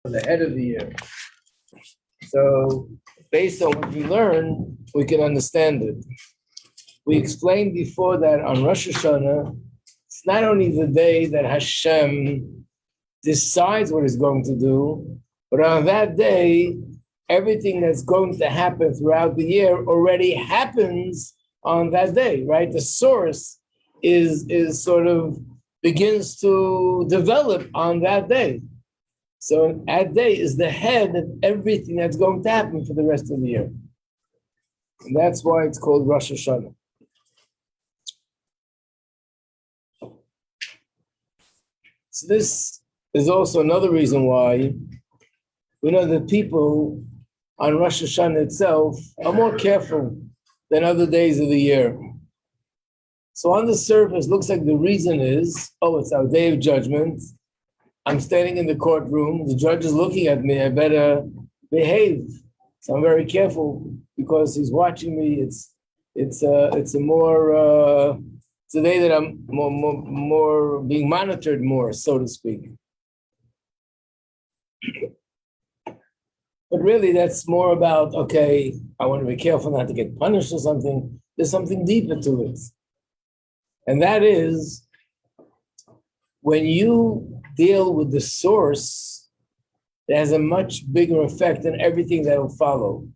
for the head of the year. So based on what we learn, we can understand it. We explained before that on Rosh Hashanah, it's not only the day that Hashem decides what he's going to do, but on that day, everything that's going to happen throughout the year already happens on that day, right? The source is sort of begins to develop on that day. So that day is the head of everything that's going to happen for the rest of the year. And that's why it's called Rosh Hashanah. So this is also another reason why we know that people on Rosh Hashanah itself are more careful than other days of the year. So on the surface, looks like the reason is, it's our day of judgment. I'm standing in the courtroom. The judge is looking at me. I better behave. So I'm very careful because he's watching me. It's a day that I'm more being monitored more, so to speak. But really, that's more about, I want to be careful not to get punished or something. There's something deeper to it. And that is, when you deal with the source, it has a much bigger effect on everything that will follow.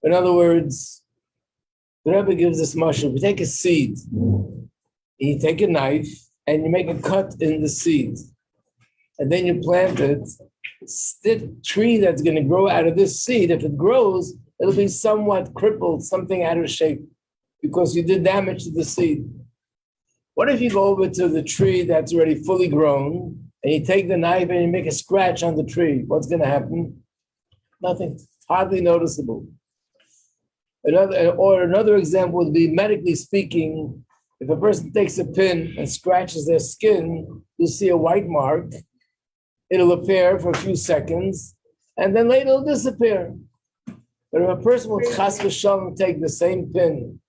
In other words, the Rebbe gives this mashal. You take a seed, and you take a knife, and you make a cut in the seed. And then you plant it. The tree that's going to grow out of this seed, if it grows, it'll be somewhat crippled, something out of shape, because you did damage to the seed. What if you go over to the tree that's already fully grown, and you take the knife and you make a scratch on the tree? What's going to happen? Nothing, hardly noticeable. Another example would be, medically speaking, if a person takes a pin and scratches their skin, you'll see a white mark. It'll appear for a few seconds, and then later it'll disappear. But if a person would chas v'shalom take the same pin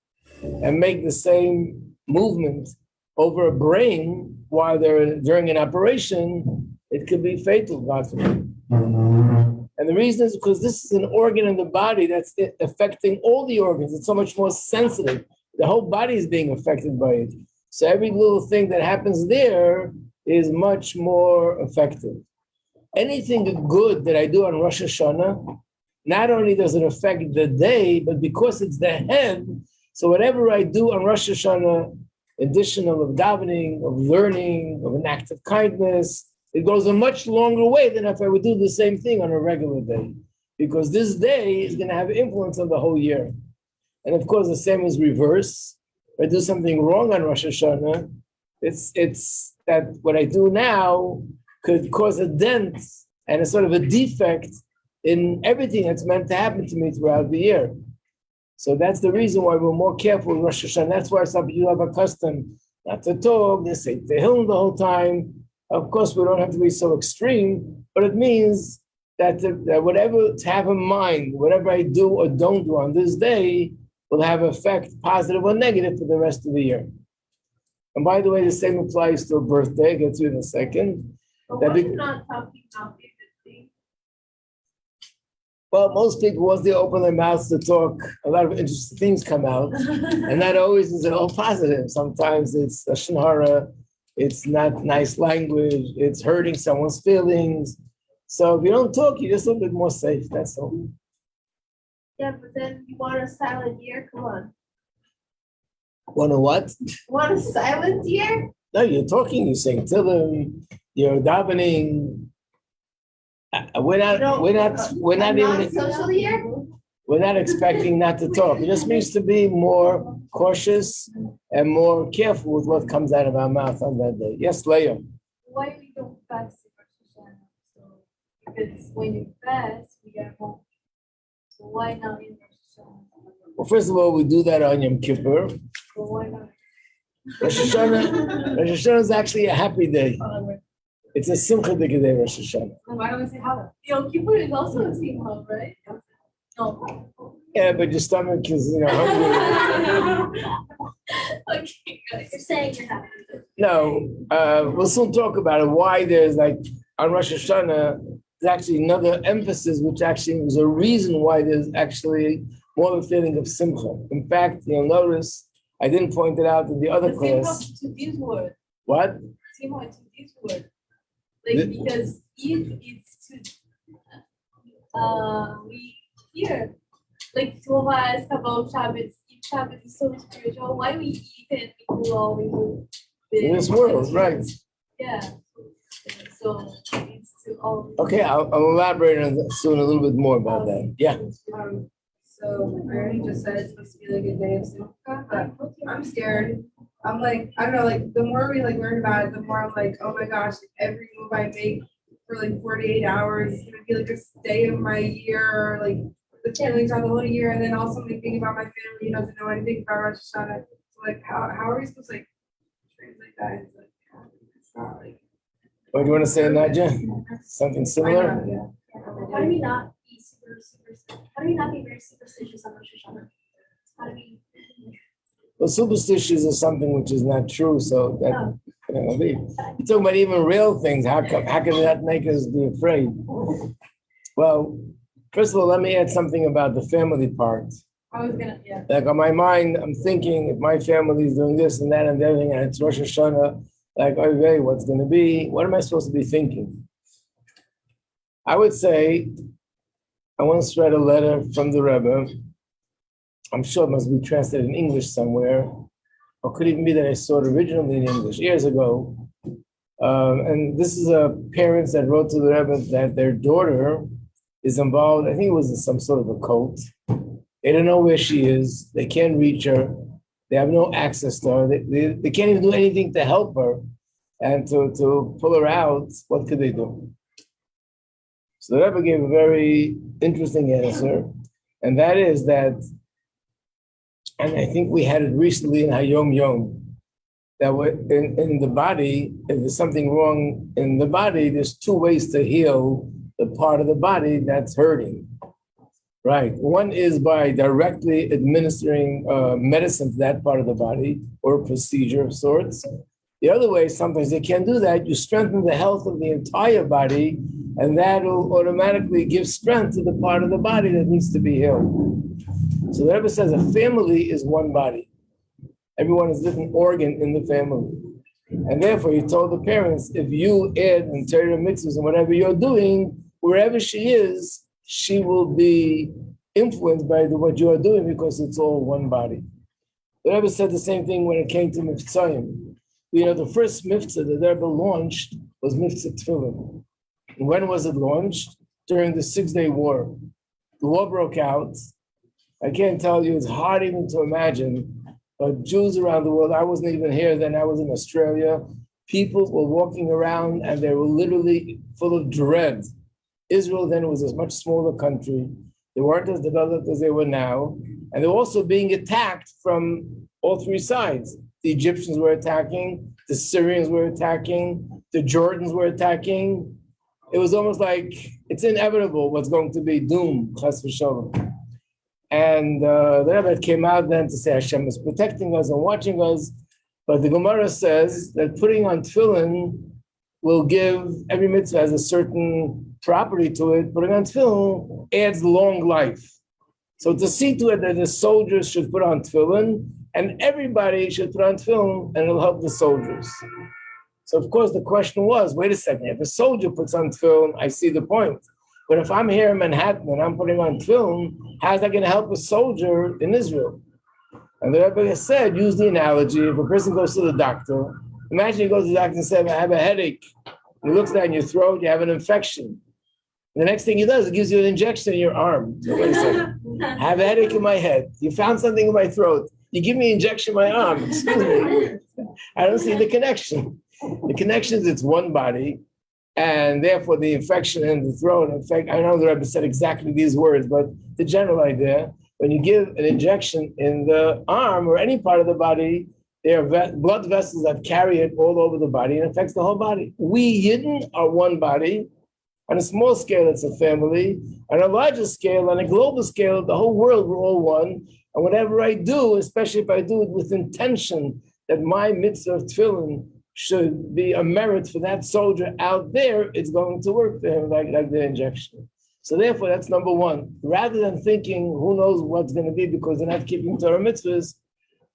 and make the same movement over a brain while they're during an operation, it could be fatal, God forbid. And the reason is because this is an organ in the body that's affecting all the organs. It's so much more sensitive. The whole body is being affected by it. So every little thing that happens there is much more effective. Anything good that I do on Rosh Hashanah, not only does it affect the day, but because it's the head, so whatever I do on Rosh Hashanah, additional of davening, of learning, of an act of kindness, it goes a much longer way than if I would do the same thing on a regular day, because this day is going to have influence on the whole year. And of course, the same is reverse. If I do something wrong on Rosh Hashanah, it's that what I do now could cause a dent and a sort of a defect in everything that's meant to happen to me throughout the year. So that's the reason why we're more careful with Rosh Hashanah. That's why some people have a custom not to talk. They say Tehillim the whole time. Of course, we don't have to be so extreme, but it means that whatever to have in mind, whatever I do or don't do on this day will have effect, positive or negative, for the rest of the year. And by the way, the same applies to a birthday. I'll get to it in a second. But what if not talking about vividly? Well, most people, once they open their mouths to talk, a lot of interesting things come out. And that always is all positive. Sometimes it's lashon hara, it's not nice language, it's hurting someone's feelings. So if you don't talk, you're just a little bit more safe, that's all. Yeah, but then you want a silent year? Come on. Want a what? Want a silent year? No, you're talking, you're saying Tehillim, you're davening. We're not expecting not to talk. It just means to be more cautious and more careful with what comes out of our mouth on that day. Yes, Leah. Why we don't fast in Rosh Hashanah? So if it's when you fast, we get home. So why not in Rosh Hashanah? Well, first of all, we do that on Yom Kippur. So why not? Rosh Hashanah is actually a happy day. It's a simcha day, Rosh Hashanah. Why don't we say how? Yom Kippur is also a simcha, right? No. Yeah, but your stomach is, hungry. Okay, you're saying you're happy. No, we'll soon talk about it. Why there's on Rosh Hashanah, there's actually another emphasis, which actually was a reason why there's actually more of a feeling of simcha. In fact, you'll notice, I didn't point it out in the other class. To this word. What? Simcha to this word. Like, because Eid is to, we hear, like, Tova asked about Shabbos. If Shabbos is so spiritual, why we eat and we do all we do? In this world, right. Yeah. So it's to all. Okay, I'll elaborate on that soon a little bit more about that. Yeah. So I already just said it's supposed to be like a day of simcha, but I'm scared. I'm like, I don't know, like the more we like learn about it, the more I'm like, oh my gosh, like, every move I make for like 48 hours is gonna be like a day of my year, or like the feelings on the whole year, and then also like thinking about my family who doesn't know anything about Rosh Hashanah. So like how are we supposed to like translate that? It's like it's not like. What do you want to say, Nadia? Something similar? I know, yeah. How do we not be how do we not be very superstitious on Rosh Hashanah? How do we? Well, superstitious is something which is not true, so that cannot be. You're talking about even real things. How can that make us be afraid? Well, first of all, let me add something about the family part. I was gonna, yeah. Like on my mind, I'm thinking if my family is doing this and that and everything, and it's Rosh Hashanah, like, okay, what's going to be? What am I supposed to be thinking? I would say, I once read a letter from the Rebbe. I'm sure it must be translated in English somewhere, or could even be that I saw it originally in English years ago. And this is a parents that wrote to the Rebbe that their daughter is involved. I think it was in some sort of a cult. They don't know where she is. They can't reach her. They have no access to her. They can't even do anything to help her. And to pull her out, what could they do? So the Rebbe gave a very interesting answer. And that is that, and I think we had it recently in Hayom Yom, that in the body, if there's something wrong in the body, there's two ways to heal the part of the body that's hurting. Right. One is by directly administering medicine to that part of the body, or a procedure of sorts. The other way, sometimes they can't do that. You strengthen the health of the entire body, and that will automatically give strength to the part of the body that needs to be healed. So the Rebbe says a family is one body. Everyone is a different organ in the family. And therefore, he told the parents, if you add interior mitzvahs and whatever you're doing, wherever she is, she will be influenced by what you are doing because it's all one body. The Rebbe said the same thing when it came to Mitzvahim. You know, the first mitzvah that the Rebbe launched was mitzvah tefillin. And when was it launched? During the 6-day war. The war broke out. I can't tell you, it's hard even to imagine, but Jews around the world, I wasn't even here then, I was in Australia. People were walking around and they were literally full of dread. Israel then was a much smaller country. They weren't as developed as they were now. And they were also being attacked from all three sides. The Egyptians were attacking, the Syrians were attacking, the Jordans were attacking. It was almost like it's inevitable what's going to be doom, chas v'sholom. And the Rebbe came out then to say Hashem is protecting us and watching us. But the Gemara says that putting on tefillin will give, every mitzvah has a certain property to it. Putting on tefillin adds long life. So to see to it that the soldiers should put on tefillin, and everybody should put on tefillin, and it'll help the soldiers. So of course the question was, wait a second, if a soldier puts on tefillin, I see the point. But if I'm here in Manhattan and I'm putting on tefillin, how's that going to help a soldier in Israel? And the Rebbe said, use the analogy, if a person goes to the doctor, imagine he goes to the doctor and says, I have a headache. He looks down your throat, you have an infection. The next thing he does, it gives you an injection in your arm. So wait a second. I have a headache in my head. You found something in my throat. You give me an injection in my arm. Excuse me. I don't see the connection. The connection is it's one body, and therefore the infection in the throat. In fact, I know the Rebbe said exactly these words, but the general idea, when you give an injection in the arm or any part of the body, there are blood vessels that carry it all over the body and affects the whole body. We Yidden are one body. On a small scale, it's a family. On a larger scale, on a global scale, the whole world, we're all one. And whatever I do, especially if I do it with intention that my mitzvah of tefillin should be a merit for that soldier out there, it's going to work for him like the injection. So therefore, that's number one. Rather than thinking, who knows what's going to be because they're not keeping Torah mitzvahs,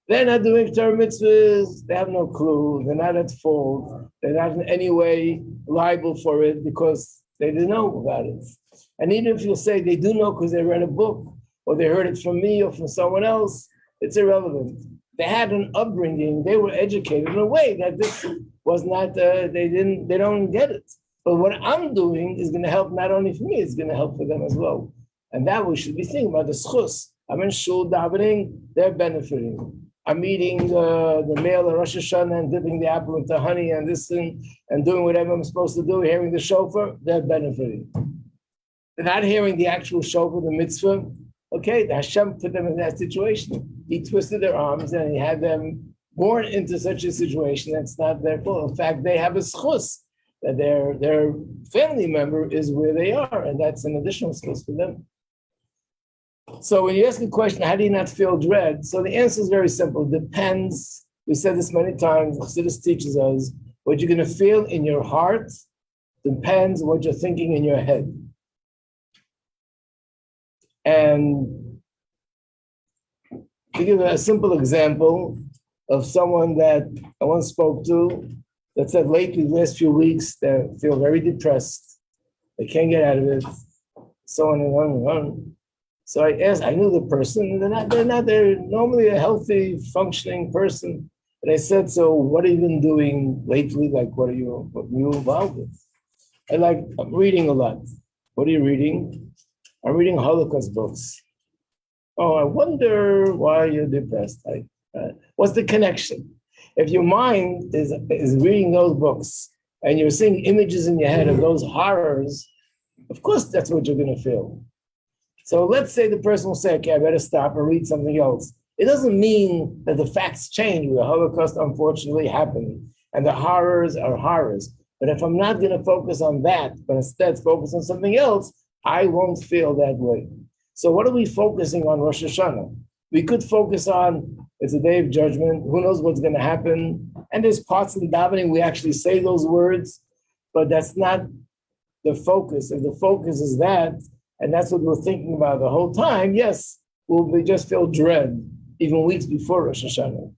they're not doing Torah mitzvahs, they have no clue, they're not at fault, they're not in any way liable for it because they didn't know about it. And even if you say they do know because they read a book, or they heard it from me or from someone else, it's irrelevant. They had an upbringing, they were educated in a way that this was not, they don't get it. But what I'm doing is going to help not only for me, it's going to help for them as well. And that we should be thinking about the schus. I'm in shul davening, they're benefiting. I'm eating the meal of Rosh Hashanah and dipping the apple into honey and this thing and doing whatever I'm supposed to do, hearing the shofar, they're benefiting. They're not hearing the actual shofar, the mitzvah. Okay, the Hashem put them in that situation. He twisted their arms and he had them born into such a situation that's not their fault. In fact, they have a schus that their family member is where they are, and that's an additional schus for them. So when you ask the question, how do you not feel dread? So the answer is very simple. It depends. We said this many times. Chassidus teaches us what you're going to feel in your heart depends what you're thinking in your head. And to give a simple example of someone that I once spoke to that said lately, the last few weeks, they feel very depressed. They can't get out of it. So on and on and on. So I asked, I knew the person, they're normally a healthy, functioning person. And I said, so what have you been doing lately? Like, what are you involved with? I'm reading a lot. What are you reading? I'm reading Holocaust books. Oh, I wonder why you're depressed. What's the connection? If your mind is reading those books and you're seeing images in your head of those horrors, of course that's what you're going to feel. So let's say the person will say, okay, I better stop and read something else. It doesn't mean that the facts change. The Holocaust unfortunately happened and the horrors are horrors. But if I'm not going to focus on that, but instead focus on something else, I won't feel that way. So what are we focusing on Rosh Hashanah? We could focus on, it's a day of judgment, who knows what's going to happen. And there's parts of the davening, we actually say those words, but that's not the focus. If the focus is that, and that's what we're thinking about the whole time, yes, we just feel dread, even weeks before Rosh Hashanah.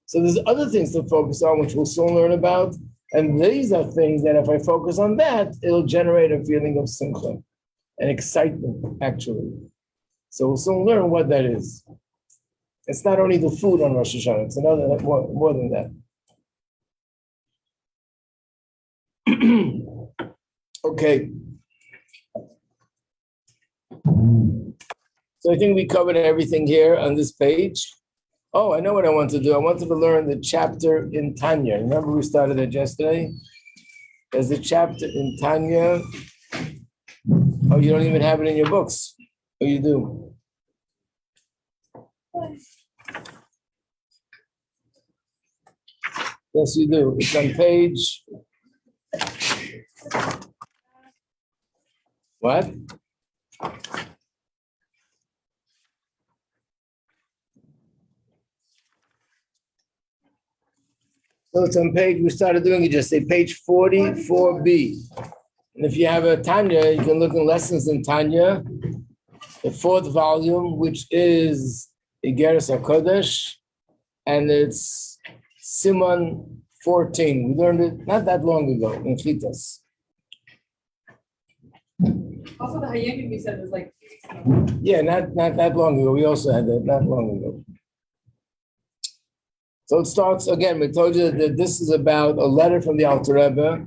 So there's other things to focus on, which we'll soon learn about. And these are things that if I focus on that, it'll generate a feeling of simcha and excitement, actually. So we'll soon learn what that is. It's not only the food on Rosh Hashanah, it's another more than that. Okay. So I think we covered everything here on this page. Oh, I know what I want to do. I wanted to learn the chapter in Tanya. Remember we started it yesterday? There's a chapter in Tanya. Oh, you don't even have it in your books. Oh, you do? Yes, you do. It's on page... What? So it's on page, we started doing it just say page 44B. And if you have a Tanya, you can look in Lessons in Tanya, the 4th volume, which is Igeres HaKodesh, and it's Simon 14. We learned it not that long ago in Chitas. Also, the Hayamim we said was like 2 weeks ago. Yeah, not that long ago. We also had that not long ago. So it starts again. We told you that this is about a letter from the Alter Rebbe,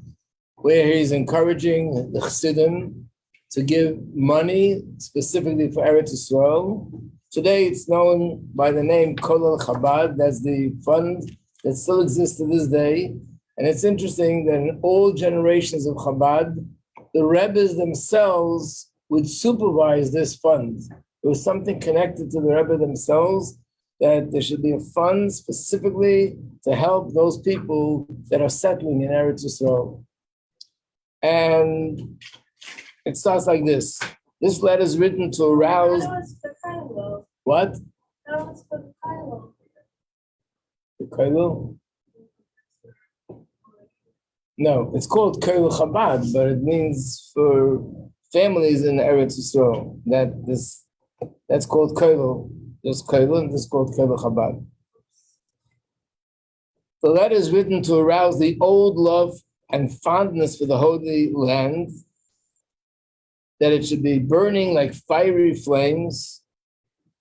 where he's encouraging the Chassidim to give money specifically for Eretz Yisrael. Today it's known by the name Kolel Chabad. That's the fund that still exists to this day. And it's interesting that in all generations of Chabad, the Rebbes themselves would supervise this fund. There was something connected to the Rebbe themselves that there should be a fund specifically to help those people that are settling in Eretz Yisrael. And it starts like this. This letter is written to arouse... That was for Kylo. What? That was for Kylo. The Kylo? No, it's called Koil Chabad, but it means for families in Eretz Yisrael. That's called Koil. There's Koil and this is called Koil Chabad. The letter is written to arouse the old love and fondness for the Holy Land, that it should be burning like fiery flames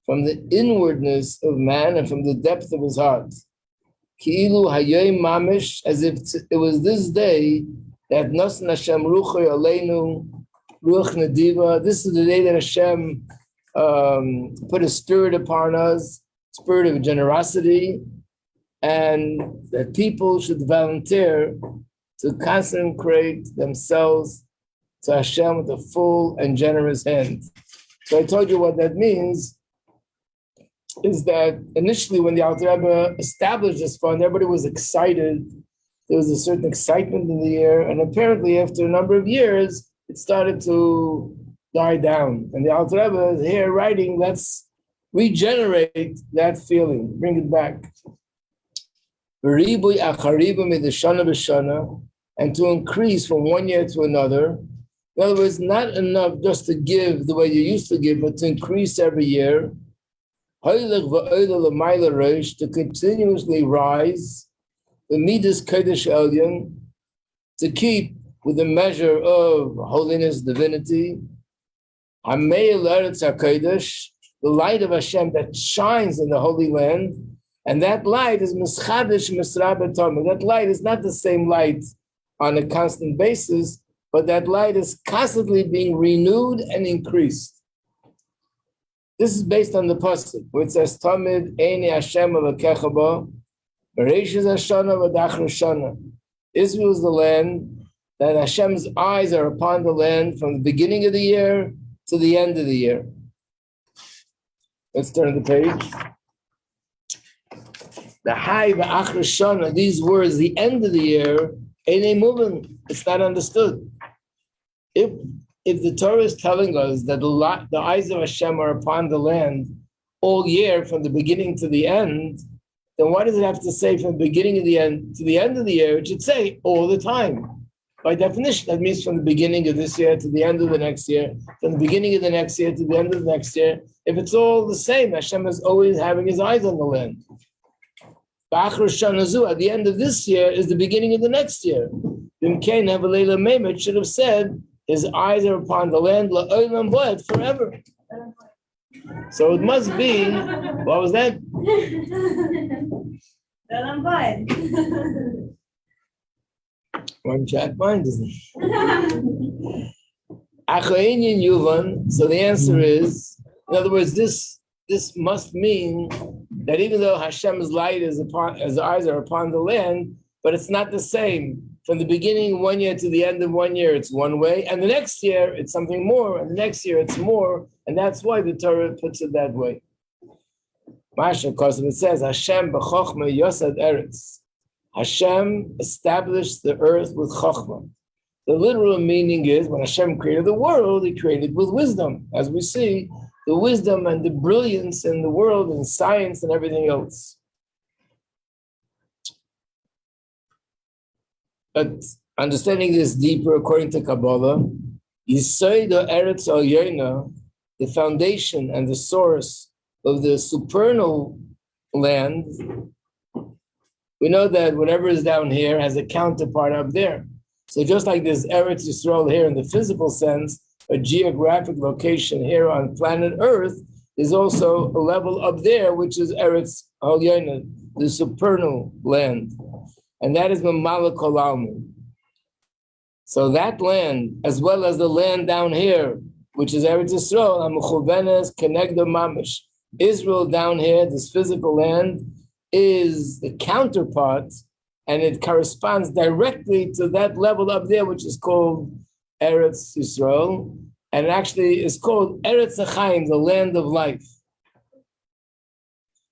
from the inwardness of man and from the depth of his heart. Ki'ilu hayom mamish, as if it was this day that Nosan Hashem Ruchoy Aleinu Ruach Nadiva. This is the day that Hashem put a spirit upon us, spirit of generosity, and that people should volunteer to consecrate themselves to Hashem with a full and generous hand. So I told you what that means is that initially when the Alter Rebbe established this fund, everybody was excited. There was a certain excitement in the air, and apparently after a number of years, it started to die down. And the Alter Rebbe is here writing, let's regenerate that feeling, bring it back. And to increase from one year to another. In other words, not enough just to give the way you used to give, but to increase every year. To continuously rise, the midas kodesh elyon, to keep with the measure of holiness, divinity. Hamei l'eretz hakodesh, the light of Hashem that shines in the Holy Land, and that light is mischadesh misra b'tomah. That light is not the same light on a constant basis, but that light is constantly being renewed and increased. This is based on the pasuk, where it says, "Tamid eini Hashem elokecha bo, bereishis hashana v'dachar shana." Israel is the land that Hashem's eyes are upon the land from the beginning of the year to the end of the year. Let's turn the page. The high v'achar shana, these words, the end of the year, ain't moving. It's not understood. If the Torah is telling us that the eyes of Hashem are upon the land all year from the beginning to the end, then why does it have to say from the beginning of the end to the end of the year? It should say all the time. By definition, that means from the beginning of this year to the end of the next year, from the beginning of the next year to the end of the next year. If it's all the same, Hashem is always having his eyes on the land. At the end of this year is the beginning of the next year. It should have said, his eyes are upon the land forever. So it must be, what was that? One chat mind, isn't it? So the answer is, in other words, this must mean that even though Hashem's light is upon, his eyes are upon the land, but it's not the same. From the beginning of 1 year to the end of 1 year, it's one way, and the next year it's something more, and the next year it's more, and that's why the Torah puts it that way. Masha, because it says, Hashem b'chochma yosad eretz. Hashem established the earth with chochma. The literal meaning is, when Hashem created the world, he created with wisdom. As we see, the wisdom and the brilliance in the world and science and everything else. But understanding this deeper, according to Kabbalah, Yisod Eretz Elyon, the foundation and the source of the supernal land, we know that whatever is down here has a counterpart up there. So just like there's Eretz Yisrael here in the physical sense, a geographic location here on planet Earth, there's also a level up there, which is Eretz Elyon, the supernal land. And that is Mamala Kol Almin. So that land, as well as the land down here, which is Eretz Yisrael, Amuchovenes Kenegdo Mamish. Israel down here, this physical land, is the counterpart, and it corresponds directly to that level up there, which is called Eretz Yisrael, and it actually is called Eretz Chaim, the land of life.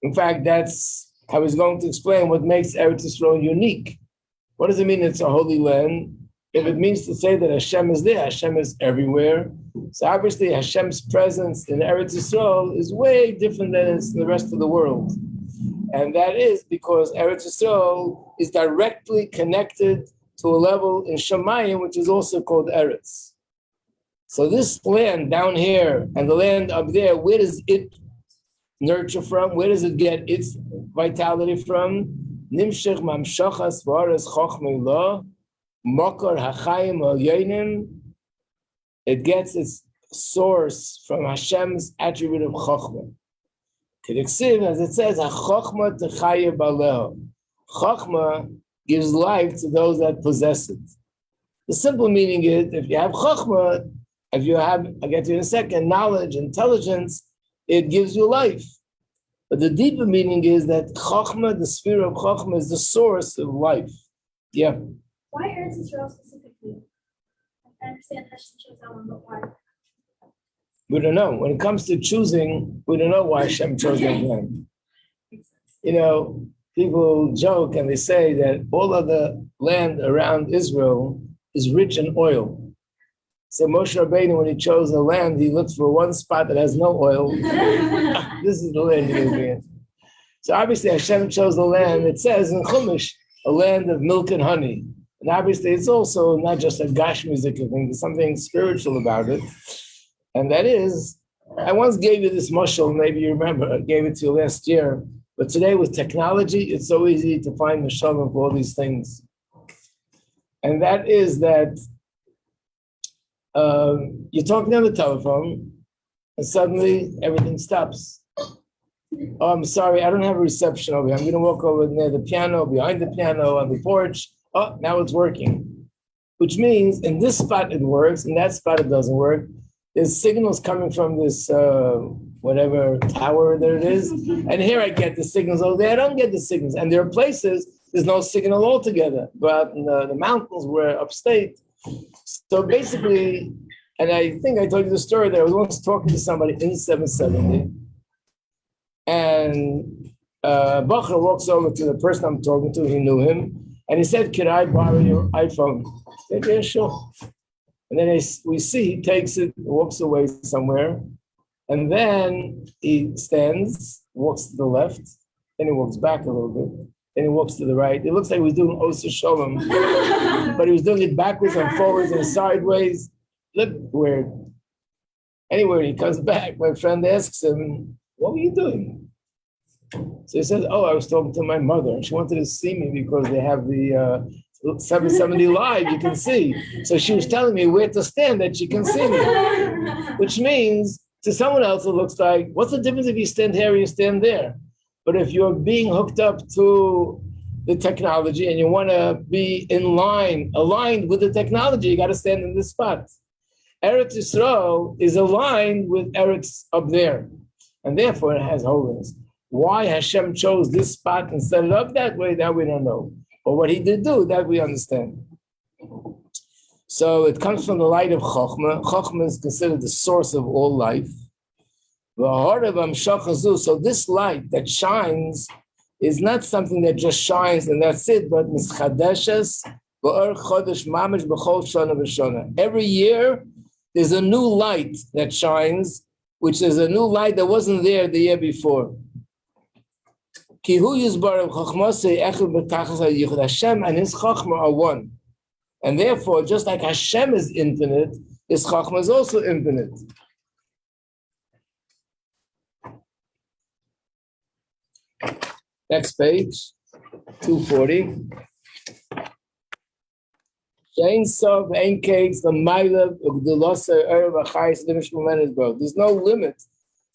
In fact, that's I was going to explain what makes Eretz Yisrael unique. What does it mean it's a holy land? If it means to say that Hashem is there, Hashem is everywhere. So obviously Hashem's presence in Eretz Yisrael is way different than it's in the rest of the world. And that is because Eretz Yisrael is directly connected to a level in Shemayim, which is also called Eretz. So this land down here and the land up there, where does it nurture from? Where does it get its vitality from? Nimshech mamshachas v'aras chochmei lo, mokar hachayim ha'yonim. It gets its source from Hashem's attribute of chochmah. K'diksiv, as it says, ha-chochmah techayev baleho. Chochmah gives life to those that possess it. The simple meaning is, if you have chochmah, if you have, I'll get to you in a second, knowledge, intelligence, it gives you life. But the deeper meaning is that chochmah, the sphere of chochmah, is the source of life. Yeah. Why Eretz Israel specifically? I understand Hashem chose that one, but why? We don't know. When it comes to choosing, we don't know why Hashem chose that land. You know, people joke and they say that all of the land around Israel is rich in oil. So Moshe Rabbeinu, when he chose the land, he looked for one spot that has no oil. This is the land he will be in. So obviously Hashem chose the land, it says in Chumash, a land of milk and honey. And obviously it's also not just a gashmizik thing, there's something spiritual about it. And that is, I once gave you this mashal, maybe you remember, I gave it to you last year, but today with technology, it's so easy to find mashalim for all these things. And that is that you're talking on the telephone, and suddenly everything stops. Oh, I'm sorry, I don't have a reception over here. I'm going to walk over near the piano, behind the piano, on the porch. Oh, now it's working. Which means in this spot it works, in that spot it doesn't work. There's signals coming from this whatever tower there it is. And here I get the signals. Over there I don't get the signals. And there are places there's no signal altogether. But in the mountains were upstate. So basically, and I think I told you the story there, I was once talking to somebody in 770. And Bacher walks over to the person I'm talking to, he knew him. And he said, "Could I borrow your iPhone?" I said, "Yeah, sure." And then we see he takes it, walks away somewhere, and then he stands, walks to the left, then he walks back a little bit, then he walks to the right. It looks like he was doing Osa Shalom, but he was doing it backwards and forwards and sideways. Look weird. Anyway, he comes back. My friend asks him, "What were you doing?" So he says, "Oh, I was talking to my mother, and she wanted to see me because they have the 770 live, you can see. So she was telling me where to stand that she can see me." Which means to someone else it looks like, what's the difference if you stand here or you stand there? But if you're being hooked up to the technology and you want to be in line, aligned with the technology, you got to stand in this spot. Eretz Yisrael is aligned with Eretz up there, and therefore it has holiness. Why Hashem chose this spot and set it up that way, that we don't know. But what he did do, that we understand. So it comes from the light of Chochmah. Chochmah is considered the source of all life. So this light that shines is not something that just shines and that's it, but every year there's a new light that shines, which is a new light that wasn't there the year before. Hashem and his Chachma are one. And therefore, just like Hashem is infinite, his Chachma is also infinite. Next page, 240. There's no limit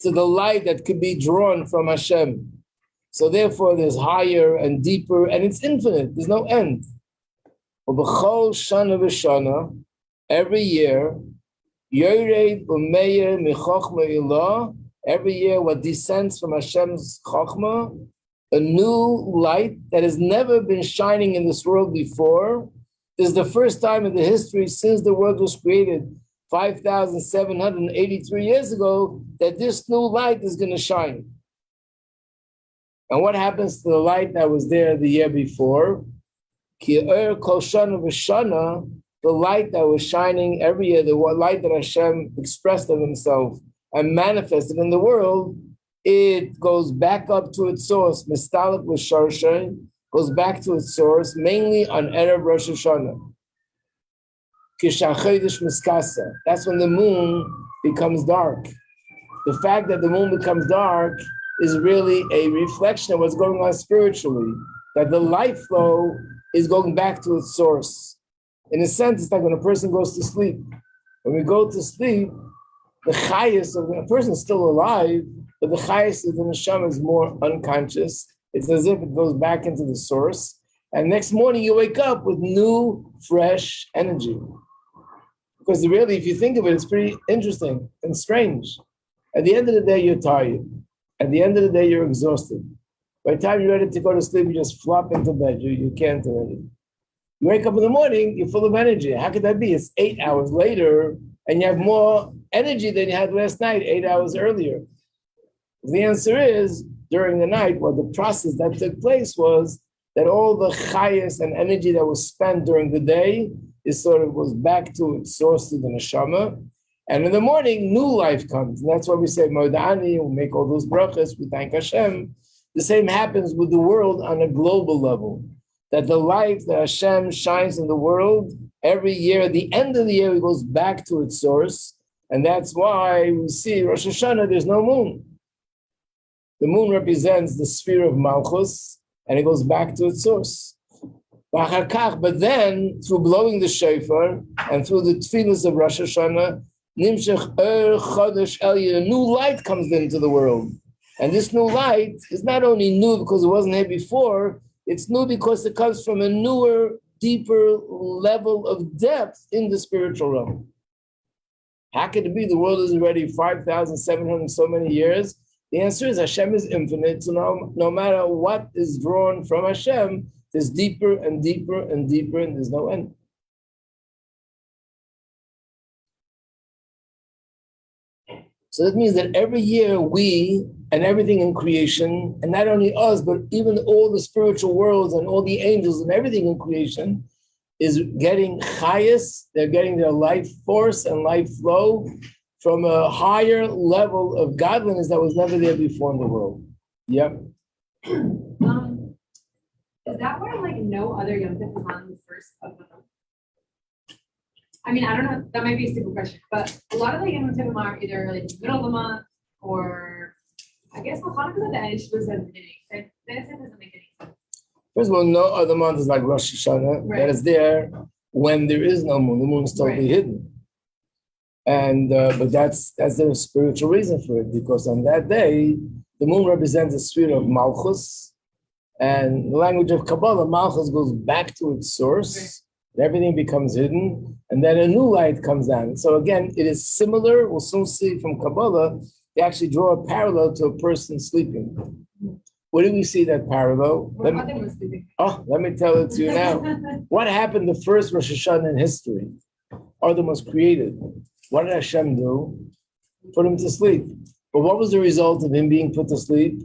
to the light that could be drawn from Hashem. So therefore, there's higher and deeper, and it's infinite. There's no end. Every year, every year, what descends from Hashem's Chachma, a new light that has never been shining in this world before. This is the first time in the history since the world was created, 5,783 years ago, that this new light is going to shine. And what happens to the light that was there the year before? The light that was shining every year, the light that Hashem expressed of himself and manifested in the world, it goes back up to its source. Mistalik with Sharshay, goes back to its source, mainly on Erev Rosh Hashanah. Kishachodesh miskasa. That's when the moon becomes dark. The fact that the moon becomes dark is really a reflection of what's going on spiritually, that the life flow is going back to its source. In a sense, it's like when a person goes to sleep. When we go to sleep, the chayas of a person is still alive, but the chayas of the neshama is more unconscious. It's as if it goes back into the source. And next morning you wake up with new, fresh energy. Because really, if you think of it, it's pretty interesting and strange. At the end of the day, you're tired. At the end of the day, you're exhausted. By the time you're ready to go to sleep, you just flop into bed. You can't already. You wake up in the morning, you're full of energy. How could that be? It's 8 hours later, and you have more energy than you had last night, 8 hours earlier. The answer is, during the night, well, the process that took place was that all the chayas and energy that was spent during the day is sort of goes back to its source, to the neshama. And in the morning, new life comes. And that's why we say, Modani, we make all those brachas, we thank Hashem. The same happens with the world on a global level. That the light that Hashem shines in the world, every year, at the end of the year, it goes back to its source. And that's why we see Rosh Hashanah, there's no moon. The moon represents the sphere of Malchus, and it goes back to its source. But then, through blowing the shofar, and through the tefillas of Rosh Hashanah, a new light comes into the world. And this new light is not only new because it wasn't here before, it's new because it comes from a newer, deeper level of depth in the spiritual realm. How could it be? The world is already 5,700 so many years. The answer is Hashem is infinite. So no matter what is drawn from Hashem, there's deeper and deeper and deeper, and there's no end. So that means that every year we and everything in creation, and not only us, but even all the spiritual worlds and all the angels and everything in creation is getting chayas, they're getting their life force and life flow from a higher level of godliness that was never there before in the world. Yep. Is that why like no other Yom Tov is on the first of the month? I mean, I don't know, that might be a stupid question, but a lot of the Yom Tov are either like the middle of the month or I guess Hanukkah at the end, Shavuos at the beginning. So this doesn't make any sense. First of all, no other month is like Rosh Hashanah, Right. that is there when there is no moon. The moon is totally hidden. And but that's the spiritual reason for it, because on that day, the moon represents the sphere of Malchus. And the language of Kabbalah, Malchus goes back to its source, and everything becomes hidden, and then a new light comes down. So again, it is similar, we'll soon see from Kabbalah, they actually draw a parallel to a person sleeping. Where do we see that parallel? What about them sleeping? Let me tell it to you now. What happened the first Rosh Hashanah in history? Adam was created. What did Hashem do? Put him to sleep. But what was the result of him being put to sleep?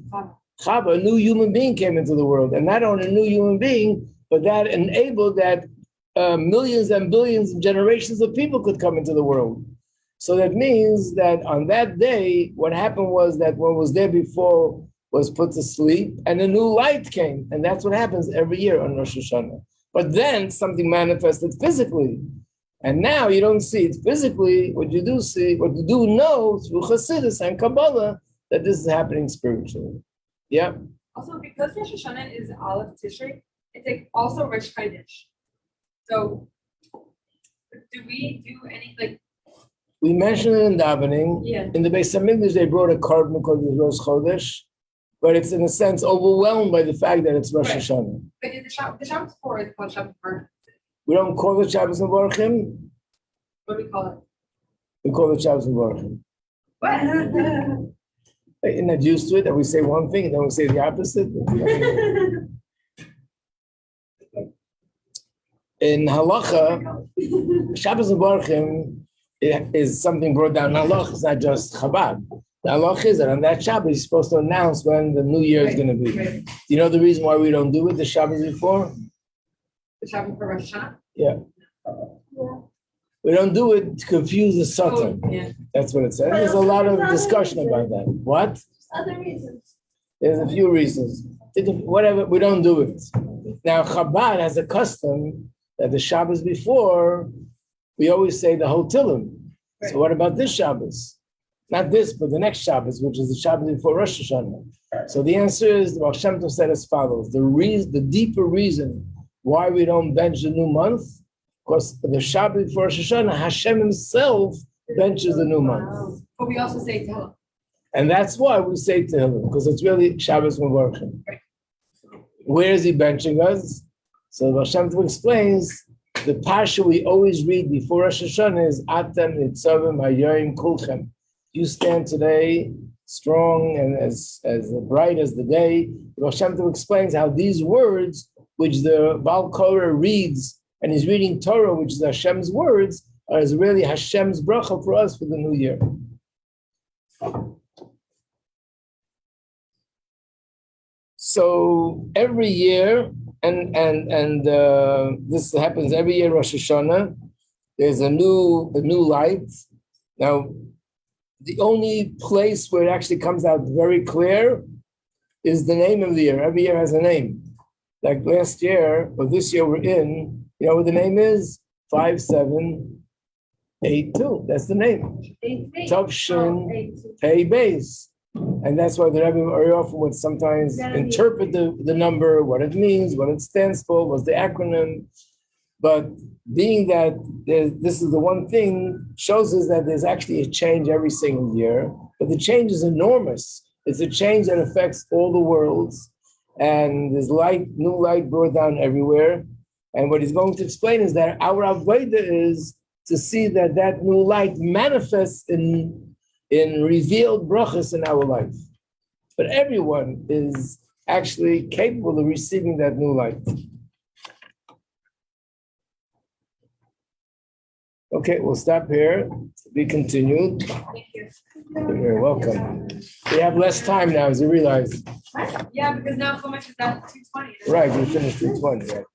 Chava, a new human being came into the world. And not only a new human being, but that enabled that millions and billions of generations of people could come into the world. So that means that on that day, what happened was that what was there before was put to sleep and a new light came. And that's what happens every year on Rosh Hashanah. But then something manifested physically. And now you don't see it physically. What you do see, what you do know through Chassidus and Kabbalah, that this is happening spiritually. Yeah. Also, because Rosh Hashanah is Aleph Tishrei, it's like also Rosh Chodesh. So, do we do any like? We mentioned it in davening. Yeah. In the Beis Hamikdash, they brought a carbon called the Rosh Chodesh, but it's in a sense overwhelmed by the fact that it's Rosh Right. Hashanah. But in the Shabbos before it's called Shabbos Bar. We don't call it Shabbos Mevorachim. What do we call it? We call it Shabbos Mevorachim. What? You're not used to it that we say one thing and then we say the opposite. In halacha, Shabbos Mevorachim is something brought down in halacha. It's not just Chabad. The halacha is that on that Shabbos, you're supposed to announce when the new year is going to be. Right. Do you know the reason why we don't do it the Shabbos before? The Shabbos for Rosh Hashanah? Yeah. We don't do it to confuse the Satan. Oh, yeah. That's what it says. There's a lot of discussion about that. What? Other reasons. There's a few reasons. Whatever, we don't do it. Now, Chabad has a custom that the Shabbos before, we always say the whole Tillim. So what about this Shabbos? Not this, but the next Shabbos, which is the Shabbos before Rosh Hashanah. So the answer is, the Baal Shem Tov said as follows: the deeper reason why we don't bench the new month, because the Shabbos before Rosh Hashanah, Hashem Himself benches the new month. But we also say Tehillim. And that's why we say Tehillim, because it's really Shabbos Mevorchim. Where is He benching us? So the Baal Shem Tov explains, the Parsha we always read before Rosh Hashanah is Atem Nitzavim Hayoim Kulchem. You stand today strong and as bright as the day. The Baal Shem Tov explains how these words, which the Baal Korah reads, and he's reading Torah, which is Hashem's words, is really Hashem's bracha for us for the new year. So every year, and this happens every year, Rosh Hashanah, there's a new light. Now, the only place where it actually comes out very clear is the name of the year. Every year has a name. Like last year, or this year we're in, you know what the name is? 5782. That's the name. Tov Shin Pei Beis. And that's why the Rebbe very often would sometimes interpret the number, what it means, what it stands for, what's the acronym. But being that this is the one thing, shows us that there's actually a change every single year. But the change is enormous. It's a change that affects all the worlds. And there's new light brought down everywhere. And what he's going to explain is that our avodah is to see that new light manifests in revealed brachas in our life. But everyone is actually capable of receiving that new light. Okay, we'll stop here. To be continued. Thank you. You're welcome. We have less time now, as you realize. Yeah, because now how much is that? 220. Right, we finished 2:20. Right?